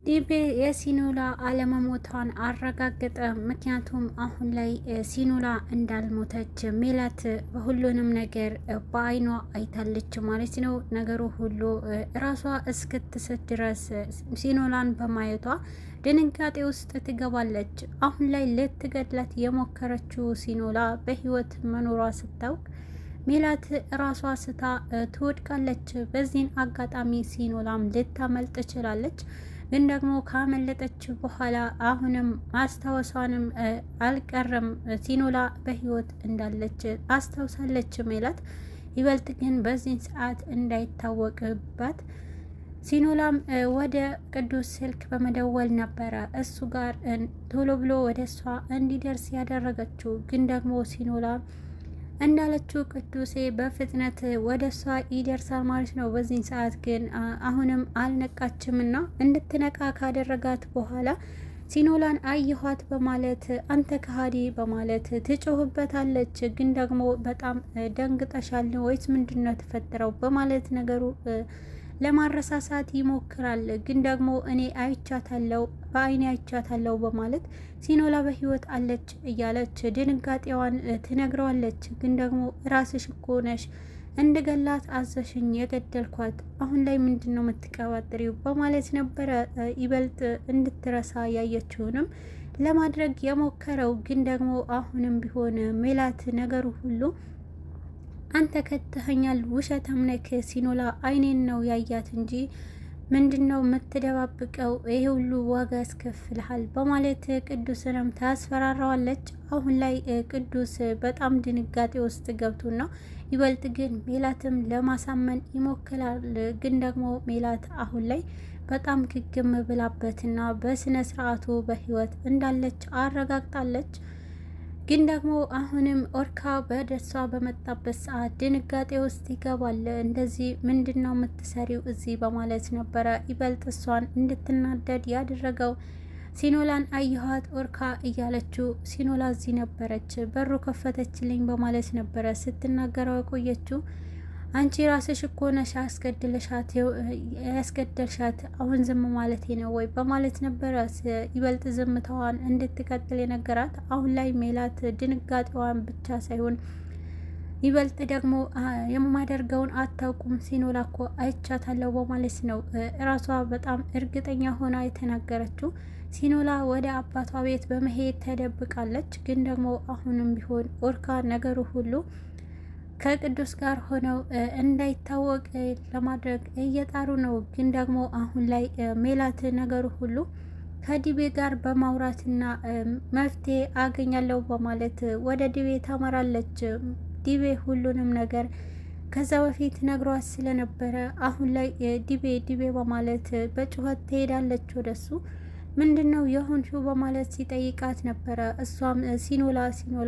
ዲቤ የሲኖላ አለመሞቷን አረጋገጠ። ምክንያቱም አሁን ላይ ሲኖላ እንዳልሞተች ሜላት ሁሉንም ነገር በአይኗ አይታለች ማለት ነው። ነገሩ ሁሉ ራሷ እስክትስት ድረስ ሲኖላን በማየቷ ድንጋጤ ውስጥ ትገባለች። አሁን ላይ ልትገድላት የሞከረችው ሲኖላ በህይወት መኖሯ ስታውቅ ሜላት ራሷ ስታ ትወድቃለች። በዚህን አጋጣሚ ሲኖላም ልታመልጥ ትችላለች። ግን ደግሞ ካመለጠች በኋላ አሁንም ማስታወሷንም አልቀረም። ሲኖላ በህይወት እንዳለች አስታውሳለች ሜላት። ይበልጥ ግን በዚህን ሰዓት እንዳይታወቅባት ሲኖላም ወደ ቅዱስ ስልክ በመደወል ነበረ እሱ ጋር ቶሎ ብሎ ወደ እሷ እንዲደርስ ያደረገችው። ግን ደግሞ ሲኖላ እንዳለችው ቅዱሴ በፍጥነት ወደ እሷ ይደርሳል ማለት ነው። በዚህን ሰዓት ግን አሁንም አልነቃችምና እንድትነቃ ካደረጋት በኋላ ሲኖላን አየኋት በማለት አንተ ከሃዲ በማለት ትጮህበታለች። ግን ደግሞ በጣም ደንግጠሻል ወይስ ምንድነው የተፈጠረው በማለት ነገሩ ለማረሳሳት ይሞክራል። ግን ደግሞ እኔ አይቻታለሁ በአይኔ አይቻታለሁ በማለት ሲኖላ በህይወት አለች እያለች ድንጋጤዋን ትነግረዋለች። ግን ደግሞ ራስሽ እኮ ነሽ እንድገላት አዘሽኝ የገደልኳት፣ አሁን ላይ ምንድን ነው የምትቀባጥሪው በማለት ነበረ ይበልጥ እንድትረሳ ያየችውንም ለማድረግ የሞከረው። ግን ደግሞ አሁንም ቢሆን ሜላት ነገሩ ሁሉ አንተ ከተኸኛል፣ ውሸታም ነክ፣ ሲኖላ አይኔን ነው ያያት እንጂ ምንድነው የምትደባብቀው? ይሄ ሁሉ ዋጋ ያስከፍልሃል በማለት ቅዱስንም ታስፈራራዋለች። አሁን ላይ ቅዱስ በጣም ድንጋጤ ውስጥ ገብቶና ይበልጥ ግን ሜላትም ለማሳመን ይሞክራል። ግን ደግሞ ሜላት አሁን ላይ በጣም ግግም ብላበትና በስነ ስርዓቱ በህይወት እንዳለች አረጋግጣለች። ግን ደግሞ አሁንም ኦርካ በደሷ በመጣበት ሰዓት ድንጋጤ ውስጥ ይገባል። እንደዚህ ምንድነው የምትሰሪው እዚህ በማለት ነበረ ይበልጥ እሷን እንድትናደድ ያደረገው። ሲኖላን አየኋት ኦርካ እያለችው ሲኖላ እዚህ ነበረች፣ በሩ ከፈተችልኝ በማለት ነበረ ስትናገረው የቆየችው። አንቺ ራስሽ እኮ ነሽ ያስገደልሻት፣ አሁን ዝም ማለቴ ነው ወይ በማለት ነበረ ይበልጥ ዝምታዋን እንድትቀጥል የነገራት። አሁን ላይ ሜላት ድንጋጤዋን ብቻ ሳይሆን ይበልጥ ደግሞ የማደርገውን አታውቁም፣ ሲኖላ እኮ አይቻታለሁ በማለት ነው ራሷ በጣም እርግጠኛ ሆና የተናገረችው። ሲኖላ ወደ አባቷ ቤት በመሄድ ተደብቃለች። ግን ደግሞ አሁንም ቢሆን ኦርካ ነገሩ ሁሉ ከቅዱስ ጋር ሆነው እንዳይታወቅ ለማድረግ እየጣሩ ነው። ግን ደግሞ አሁን ላይ ሜላት ነገሩ ሁሉ ከዲቤ ጋር በማውራትና መፍትሄ አገኛለሁ በማለት ወደ ዲቤ ታመራለች። ዲቤ ሁሉንም ነገር ከዛ በፊት ነግሯት ስለነበረ አሁን ላይ ዲቤ በማለት በጩኸት ትሄዳለች ወደሱ። ምንድነው የሆንሽው በማለት ሲጠይቃት ነበረ። እሷም ሲኖላ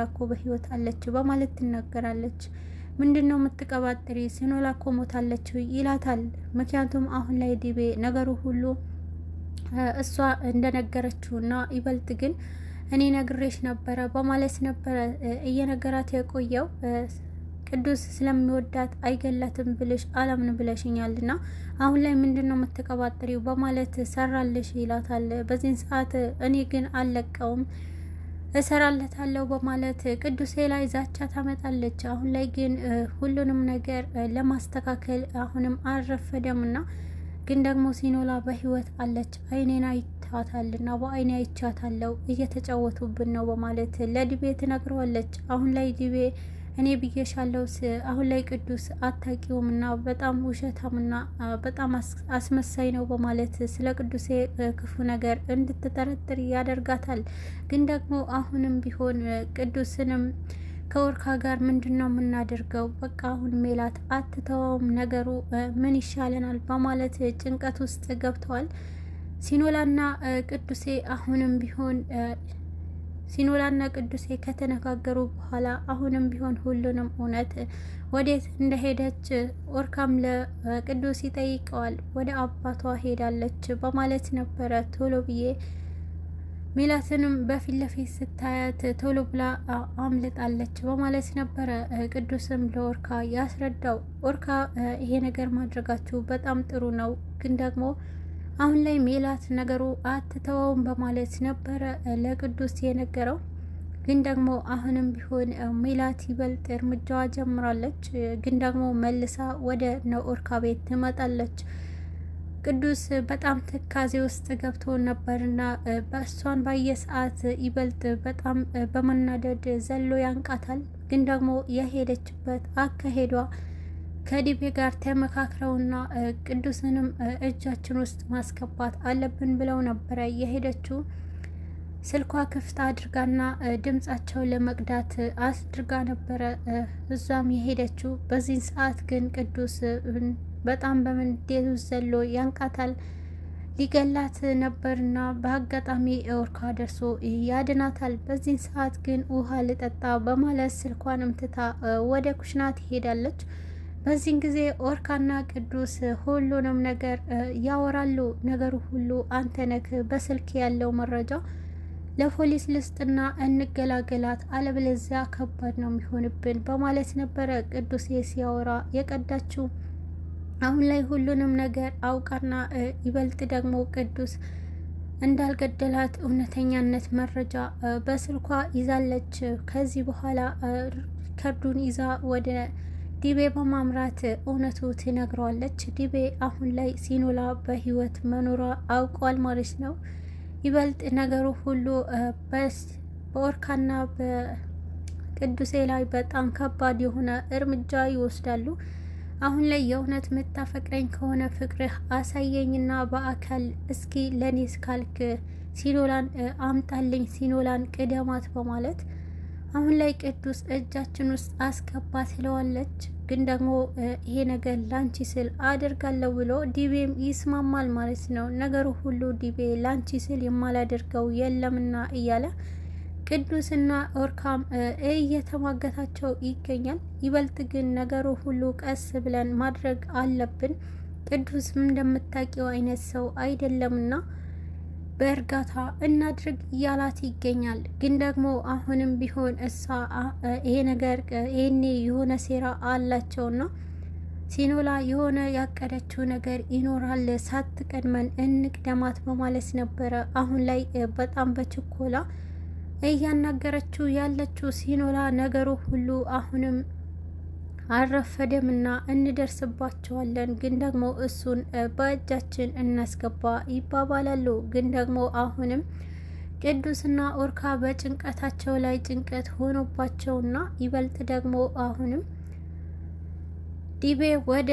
እኮ በህይወት አለች በማለት ትናገራለች። ምንድነው የምትቀባጥሪ? ሲኖላ እኮ ሞታለች ይላታል። ምክንያቱም አሁን ላይ ዲቤ ነገሩ ሁሉ እሷ እንደነገረችውና ይበልጥ ግን እኔ ነግሬሽ ነበረ በማለት ነበረ እየነገራት የቆየው። ቅዱስ ስለሚወዳት አይገላትም ብልሽ አላምን ብለሽኛልና አሁን ላይ ምንድነው የምትቀባጥሪው በማለት ሰራልሽ ይላታል። በዚህን ሰዓት እኔ ግን አልለቀውም እሰራለታለሁ በማለት ቅዱሴ ላይ ዛቻ ታመጣለች። አሁን ላይ ግን ሁሉንም ነገር ለማስተካከል አሁንም አልረፈደምና ግን ደግሞ ሲኖላ በህይወት አለች፣ አይኔን አይታታልና በአይኔ አይቻታለሁ፣ እየተጫወቱብን ነው በማለት ለዲቤ ትነግረዋለች። አሁን ላይ ዲቤ እኔ ብዬሻለሁ፣ አሁን ላይ ቅዱስ አታውቂውምና በጣም ውሸታምና በጣም አስመሳይ ነው በማለት ስለ ቅዱሴ ክፉ ነገር እንድትጠረጥር ያደርጋታል። ግን ደግሞ አሁንም ቢሆን ቅዱስንም ከወርካ ጋር ምንድነው የምናደርገው? በቃ አሁን ሜላት አትተወውም፣ ነገሩ ምን ይሻለናል በማለት ጭንቀት ውስጥ ገብተዋል። ሲኖላና ቅዱሴ አሁንም ቢሆን ሲኖላና ቅዱሴ ከተነጋገሩ በኋላ አሁንም ቢሆን ሁሉንም እውነት ወዴት እንደሄደች ኦርካም ለቅዱስ ይጠይቀዋል። ወደ አባቷ ሄዳለች በማለት ነበረ ቶሎ ብዬ ሜላትንም በፊት ለፊት ስታያት ቶሎ ብላ አምልጣለች በማለት ነበረ ቅዱስም ለኦርካ ያስረዳው። ኦርካ ይሄ ነገር ማድረጋችሁ በጣም ጥሩ ነው፣ ግን ደግሞ አሁን ላይ ሜላት ነገሩ አትተወውም በማለት ነበረ ለቅዱስ የነገረው። ግን ደግሞ አሁንም ቢሆን ሜላት ይበልጥ እርምጃዋ ጀምራለች። ግን ደግሞ መልሳ ወደ ነኦርካ ቤት ትመጣለች። ቅዱስ በጣም ትካዜ ውስጥ ገብቶ ነበርና በእሷን ባየ ሰዓት ይበልጥ በጣም በመናደድ ዘሎ ያንቃታል። ግን ደግሞ የሄደችበት አካሄዷ ከዲቤ ጋር ተመካክረውና ቅዱስንም እጃችን ውስጥ ማስገባት አለብን ብለው ነበረ የሄደችው። ስልኳ ክፍት አድርጋና ድምጻቸውን ለመቅዳት አስድርጋ ነበረ እዛም የሄደችው። በዚህን ሰዓት ግን ቅዱስ በጣም በመንዴቱ ዘሎ ያንቃታል። ሊገላት ነበርና በአጋጣሚ ኦርካ ደርሶ ያድናታል። በዚህን ሰዓት ግን ውሃ ልጠጣ በማለት ስልኳንም ትታ ወደ ኩሽና ትሄዳለች። በዚህን ጊዜ ኦርካና ቅዱስ ሁሉንም ነገር ያወራሉ። ነገሩ ሁሉ አንተ ነህ፣ በስልክ ያለው መረጃ ለፖሊስ ልስጥና እንገላገላት፣ አለበለዚያ ከባድ ነው የሚሆንብን በማለት ነበረ ቅዱስ ሲያወራ የቀዳችው። አሁን ላይ ሁሉንም ነገር አውቃና ይበልጥ ደግሞ ቅዱስ እንዳልገደላት እውነተኛነት መረጃ በስልኳ ይዛለች። ከዚህ በኋላ ከርዱን ይዛ ወደ ዲቤ በማምራት እውነቱ ትነግረዋለች። ዲቤ አሁን ላይ ሲኖላ በህይወት መኖሯ አውቋል ማለት ነው። ይበልጥ ነገሩ ሁሉ በኦርካና በቅዱሴ ላይ በጣም ከባድ የሆነ እርምጃ ይወስዳሉ። አሁን ላይ የእውነት የምታፈቅረኝ ከሆነ ፍቅርህ አሳየኝና በአካል እስኪ ለኔ እስካልክ ሲኖላን አምጣልኝ፣ ሲኖላን ቅደማት በማለት አሁን ላይ ቅዱስ እጃችን ውስጥ አስገባ ትለዋለች። ግን ደግሞ ይሄ ነገር ላንቺ ስል አደርጋለሁ ብሎ ዲቤም ይስማማል ማለት ነው። ነገሩ ሁሉ ዲቤ ላንቺ ስል የማላደርገው የለምና እያለ ቅዱስና ኦርካም እየተሟገታቸው ይገኛል። ይበልጥ ግን ነገሩ ሁሉ ቀስ ብለን ማድረግ አለብን። ቅዱስ እንደምታውቂው አይነት ሰው አይደለምና በእርጋታ እናድርግ እያላት ይገኛል። ግን ደግሞ አሁንም ቢሆን እሷ ይሄ ነገር ይሄኔ የሆነ ሴራ አላቸውና ሲኖላ የሆነ ያቀደችው ነገር ይኖራል፣ ሳትቀድመን እንቅደማት በማለት ነበረ አሁን ላይ በጣም በችኮላ እያናገረችው ያለችው ሲኖላ። ነገሩ ሁሉ አሁንም አልረፈደምና እንደርስባቸዋለን፣ ግን ደግሞ እሱን በእጃችን እናስገባ ይባባላሉ። ግን ደግሞ አሁንም ቅዱስና ኦርካ በጭንቀታቸው ላይ ጭንቀት ሆኖባቸውና ይበልጥ ደግሞ አሁንም ዲቤ ወደ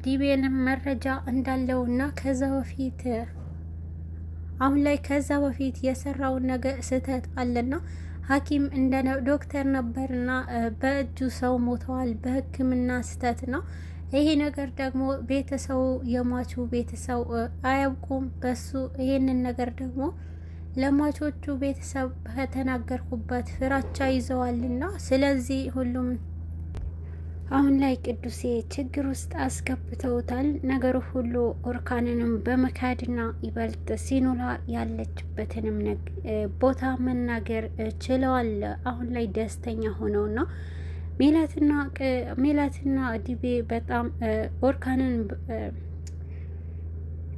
ዲቤንም መረጃ እንዳለውና ከዛ በፊት አሁን ላይ ከዛ በፊት የሰራውን ነገር ስህተት አለና ሐኪም እንደ ዶክተር ነበርና በእጁ ሰው ሞተዋል በሕክምና ስህተት ነው። ይሄ ነገር ደግሞ ቤተሰቡ የሟቹ ቤተሰብ አያውቁም። በሱ ይሄንን ነገር ደግሞ ለሟቾቹ ቤተሰብ ከተናገርኩበት ፍራቻ ይዘዋልና ስለዚህ ሁሉም አሁን ላይ ቅዱሴ ችግር ውስጥ አስገብተውታል። ነገሩ ሁሉ ኦርካንንም በመካድና ይበልጥ ሲኖላ ያለችበትንም ቦታ መናገር ችለዋል። አሁን ላይ ደስተኛ ሆነውና ሜላትና ዲቤ በጣም ኦርካንን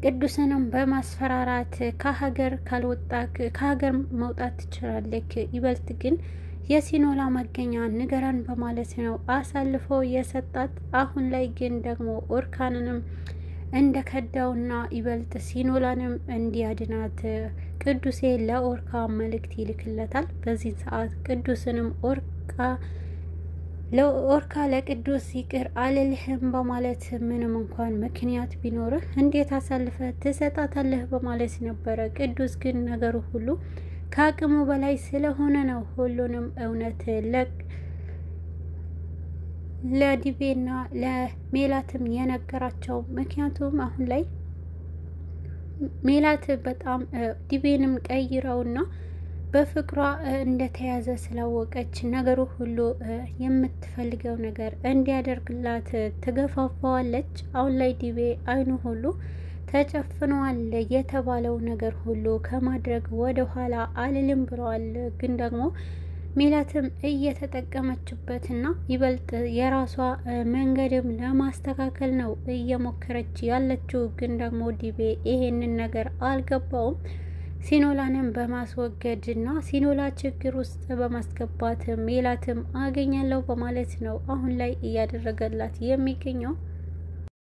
ቅዱስንም በማስፈራራት ከሀገር ካልወጣክ ከሀገር መውጣት ትችላለክ፣ ይበልጥ ግን የሲኖላ መገኛ ንገረን በማለት ነው አሳልፎ የሰጣት። አሁን ላይ ግን ደግሞ ኦርካንንም እንደከዳውና ይበልጥ ሲኖላንም እንዲያድናት ቅዱሴ ለኦርካ መልእክት ይልክለታል። በዚህ ሰዓት ቅዱስንም ኦርካ ለቅዱስ ይቅር አልልህም በማለት ምንም እንኳን ምክንያት ቢኖርህ እንዴት አሳልፈ ትሰጣታለህ በማለት ነበረ። ቅዱስ ግን ነገሩ ሁሉ ከአቅሙ በላይ ስለሆነ ነው ሁሉንም እውነት ለዲቤና ለሜላትም የነገራቸው። ምክንያቱም አሁን ላይ ሜላት በጣም ዲቤንም ቀይረውና በፍቅሯ እንደተያዘ ስላወቀች ነገሩ ሁሉ የምትፈልገው ነገር እንዲያደርግላት ትገፋፋዋለች። አሁን ላይ ዲቤ አይኑ ሁሉ ተጨፍኗል። የተባለው ነገር ሁሉ ከማድረግ ወደ ኋላ አልልም ብለዋል። ግን ደግሞ ሜላትም እየተጠቀመችበትና ይበልጥ የራሷ መንገድም ለማስተካከል ነው እየሞከረች ያለችው። ግን ደግሞ ዲቤ ይሄንን ነገር አልገባውም። ሲኖላንም በማስወገድና ሲኖላ ችግር ውስጥ በማስገባት ሜላትም አገኛለሁ በማለት ነው አሁን ላይ እያደረገላት የሚገኘው።